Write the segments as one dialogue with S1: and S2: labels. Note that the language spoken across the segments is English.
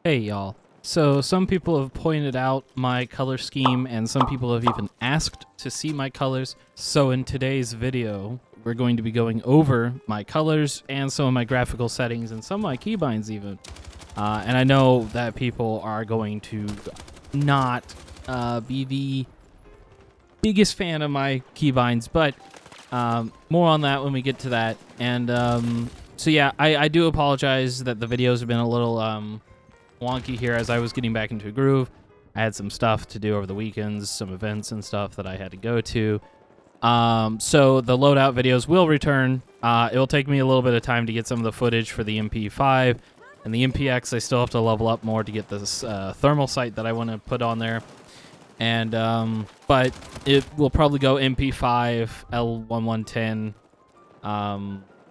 S1: Hey y'all. So some people have pointed out my color scheme and some people have even asked to see my colors. So in today's video, we're going to be going over my colors and some of my graphical settings and some of my keybinds even. And I know that people are going to not be the biggest fan of my keybinds, but more on that when we get to that. And so yeah, I do apologize that the videos have been a little wonky here as I was getting back into a groove. I had some stuff to do over the weekends, some events and stuff that I had to go to. So the loadout videos will return. It will take me a little bit of time to get some of the footage for the MP5 and the MPX. I still have to level up more to get this thermal sight that I want to put on there. And but it will probably go MP5, L1110,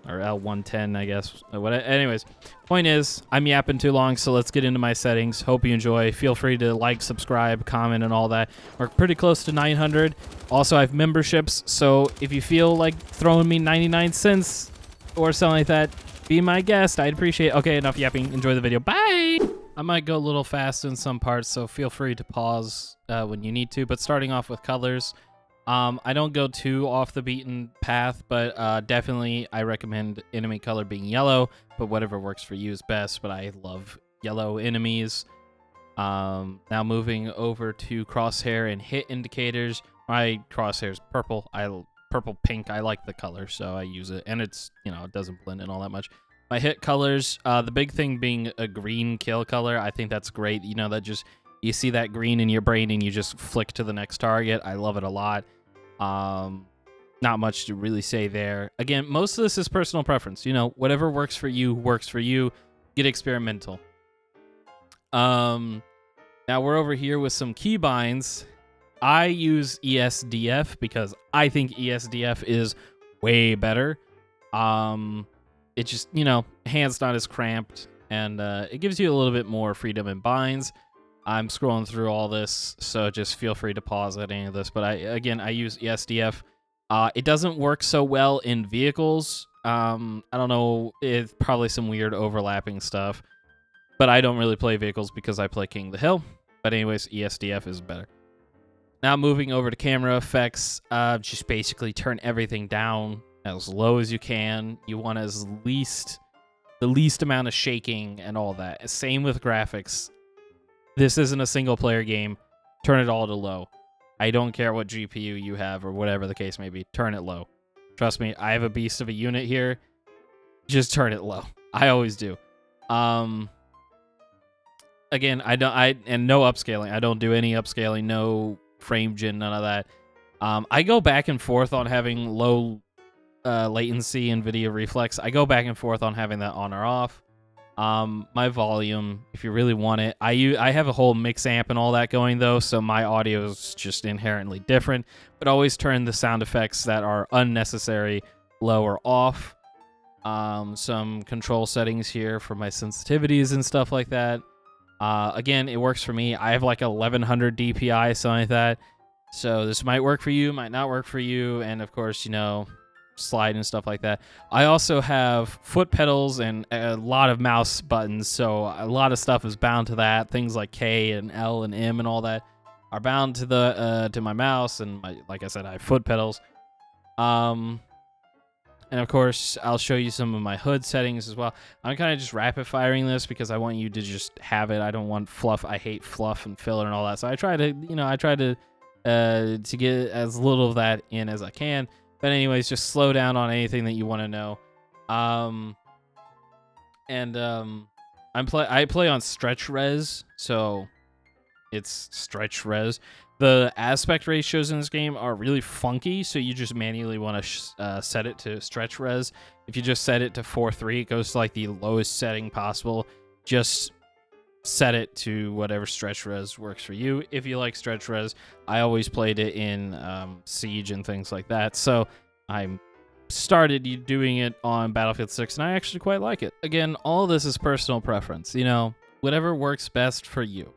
S1: or L110, I guess. Anyways, point is, I'm yapping too long, so let's get into my settings. Hope you enjoy. Feel free to like, subscribe, comment, and all that. We're pretty close to 900. Also, I have memberships, so if you feel like throwing me 99 cents or something like that, be my guest. I'd appreciate it. Okay, enough yapping. Enjoy the video. Bye! I might go a little fast in some parts, so feel free to pause when you need to. But starting off with colors, I don't go too off the beaten path, but definitely I recommend enemy color being yellow, but whatever works for you is best. But I love yellow enemies. Now moving over to crosshair and hit indicators. My crosshair is purple. Purple pink. I like the color, so I use it, and it's, you know, it doesn't blend in all that much. My hit colors, the big thing being a green kill color. I think that's great. You know, that just, you see that green in your brain and you just flick to the next target. I love it a lot. Not much to really say there. Again, most of this is personal preference. You know, whatever works for you works for you. Get experimental. Now we're over here with some keybinds. I use ESDF because I think ESDF is way better. It just, you know, hand's not as cramped, and it gives you a little bit more freedom in binds. I'm scrolling through all this, so just feel free to pause at any of this. But I use ESDF. It doesn't work so well in vehicles. I don't know, it's probably some weird overlapping stuff. But I don't really play vehicles because I play King of the Hill. But anyways, ESDF is better. Now moving over to camera effects, just basically turn everything down as low as you can. You want the least amount of shaking and all that. Same with graphics. This isn't a single player game. Turn it all to low. I don't care what GPU you have or whatever the case may be. Turn it low. Trust me, I have a beast of a unit here. Just turn it low. I always do. Again, and no upscaling. I don't do any upscaling, no frame gen, none of that. I go back and forth on having low latency and video reflex. I go back and forth on having that on or off. My volume, if you really want it, I have a whole mix amp and all that going though, so my audio is just inherently different. But always turn the sound effects that are unnecessary low or off. Some control settings here for my sensitivities and stuff like that. Again, it works for me. I have like 1100 DPI, something like that. So this might work for you, might not work for you, and of course, you know, slide and stuff like that. I also have foot pedals and a lot of mouse buttons, so a lot of stuff is bound to that. Things like K and L and M and all that are bound to the to my mouse, and like I said, I have foot pedals. And of course, I'll show you some of my HUD settings as well. I'm kind of just rapid firing this because I want you to just have it. I don't want fluff. I hate fluff and filler and all that. So I try to, you know, to get as little of that in as I can. But anyways, just slow down on anything that you want to know. I play on stretch res, so it's stretch res. The aspect ratios in this game are really funky, so you just manually want to set it to stretch res. If you just set it to 4:3, it goes to like the lowest setting possible. Just set it to whatever stretch res works for you. If you like stretch res, I always played it in Siege and things like that, so I started doing it on Battlefield 6, and I actually quite like it. Again, all this is personal preference, you know, whatever works best for you.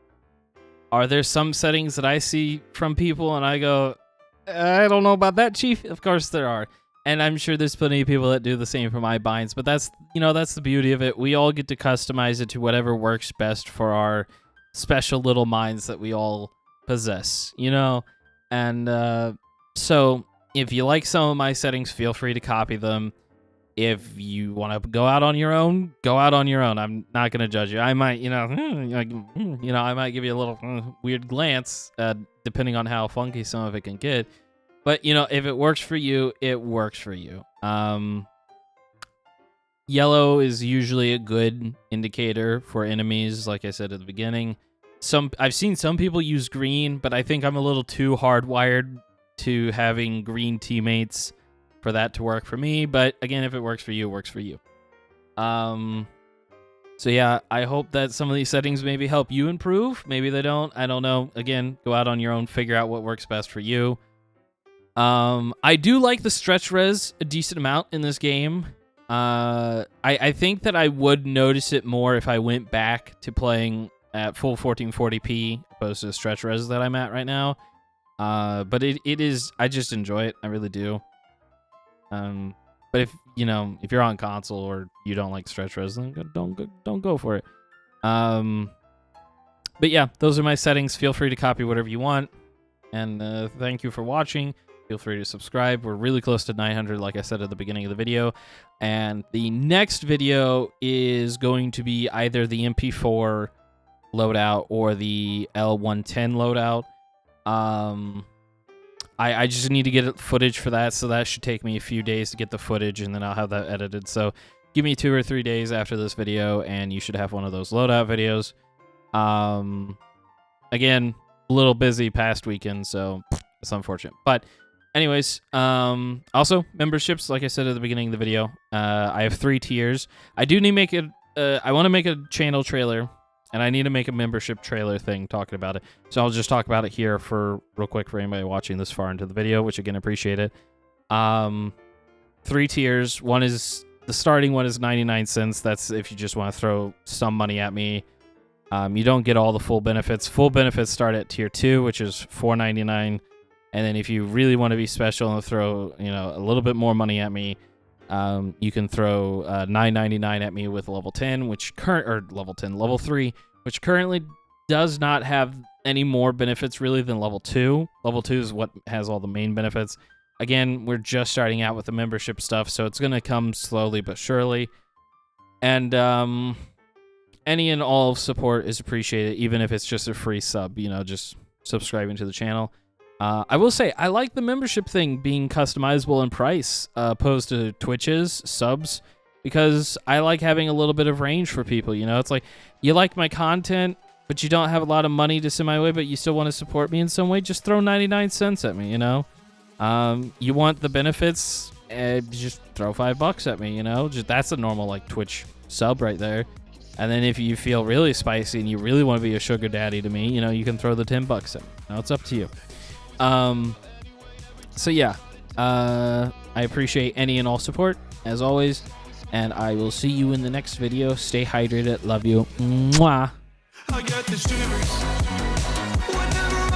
S1: Are there some settings that I see from people and I go, I don't know about that, Chief? Of course there are. And I'm sure there's plenty of people that do the same for my binds, but that's the beauty of it. We all get to customize it to whatever works best for our special little minds that we all possess, And so if you like some of my settings, feel free to copy them. If you want to go out on your own, go out on your own. I'm not going to judge you. I might, I might give you a little weird glance, depending on how funky some of it can get. But, if it works for you, it works for you. Yellow is usually a good indicator for enemies, like I said at the beginning. I've seen some people use green, but I think I'm a little too hardwired to having green teammates for that to work for me. But again, if it works for you, it works for you. So yeah, I hope that some of these settings maybe help you improve. Maybe they don't. I don't know. Again, go out on your own, figure out what works best for you. I do like the stretch res a decent amount in this game. I think that I would notice it more if I went back to playing at full 1440p opposed to the stretch res that I'm at right now. But it is, I just enjoy it. I really do. But if you're on console or you don't like stretch res, then don't go for it. But yeah, those are my settings. Feel free to copy whatever you want. And thank you for watching. Feel free to subscribe. We're really close to 900, like I said at the beginning of the video. And the next video is going to be either the MP4 loadout or the L110 loadout. I just need to get footage for that, so that should take me a few days to get the footage, and then I'll have that edited. So give me 2 or 3 days after this video, and you should have one of those loadout videos. Again, a little busy past weekend, so it's unfortunate. But anyways, also memberships, like I said at the beginning of the video, I have 3 tiers. I do need to make it. I want to make a channel trailer. And I need to make a membership trailer thing talking about it. So I'll just talk about it here for real quick for anybody watching this far into the video, which again, appreciate it. 3 tiers. One is, the starting one is 99 cents. That's if you just want to throw some money at me. You don't get all the full benefits. Full benefits start at tier 2, which is $4.99. And then if you really want to be special and throw, a little bit more money at me, you can throw $9.99 at me with level 10, level 3, which currently does not have any more benefits really than level 2. Level 2 is what has all the main benefits. Again, we're just starting out with the membership stuff, so it's going to come slowly but surely. And any and all support is appreciated, even if it's just a free sub, just subscribing to the channel. I will say, I like the membership thing being customizable in price, opposed to Twitch's subs, because I like having a little bit of range for people, It's like, you like my content, but you don't have a lot of money to send my way, but you still want to support me in some way, just throw 99 cents at me, You want the benefits, just throw $5 at me, that's a normal, Twitch sub right there. And then if you feel really spicy and you really want to be a sugar daddy to me, you can throw the $10 at me. Now it's up to you. So yeah, I appreciate any and all support as always, and I will see you in the next video. Stay hydrated. Love you. Mwah. I got the shivers. Whatever